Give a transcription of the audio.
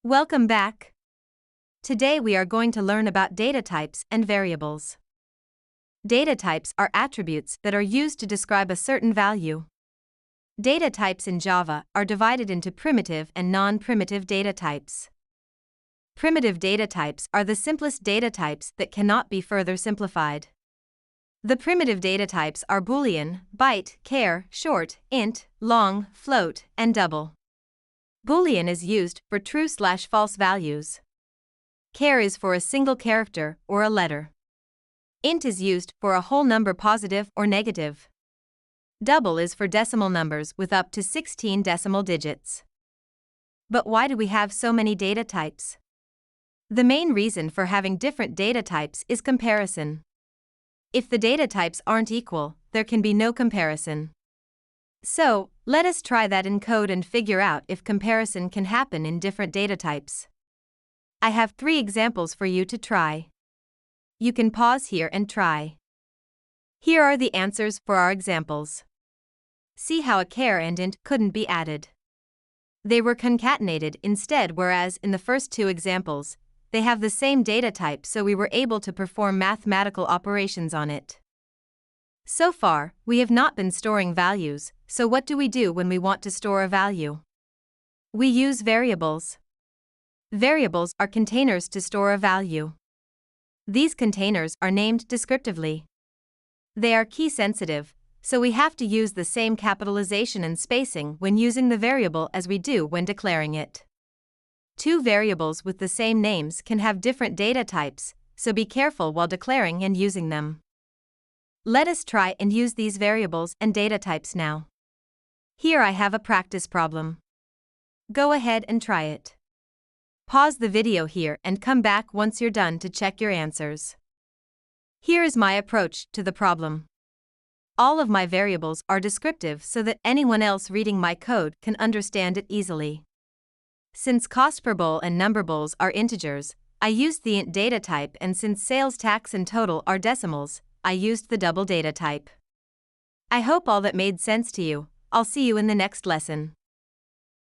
Welcome back. Today we are going to learn about data types and variables. Data types are attributes that are used to describe a certain value. Data types in Java are divided into primitive and non-primitive data types. Primitive data types are the simplest data types that cannot be further simplified. The primitive data types are Boolean, byte, char, short, int, long, float, and double. Boolean is used for true/false values. Char is for a single character or a letter. Int is used for a whole number, positive or negative. Double is for decimal numbers with up to 16 decimal digits. But why do we have so many data types? The main reason for having different data types is comparison. If the data types aren't equal, there can be no comparison. So, let us try that in code and figure out if comparison can happen in different data types. I have 3 examples for you to try. You can pause here and try. Here are the answers for our examples. See how a char and int couldn't be added. They were concatenated instead, whereas in the first 2 examples, they have the same data type, so we were able to perform mathematical operations on it. So far, we have not been storing values, so what do we do when we want to store a value? We use variables. Variables are containers to store a value. These containers are named descriptively. They are key-sensitive, so we have to use the same capitalization and spacing when using the variable as we do when declaring it. 2 variables with the same names can have different data types, so be careful while declaring and using them. Let us try and use these variables and data types now. Here I have a practice problem. Go ahead and try it. Pause the video here and come back once you're done to check your answers. Here is my approach to the problem. All of my variables are descriptive so that anyone else reading my code can understand it easily. Since cost per bowl and number bowls are integers, I used the int data type, and since sales tax and total are decimals, I used the double data type. I hope all that made sense to you. I'll see you in the next lesson.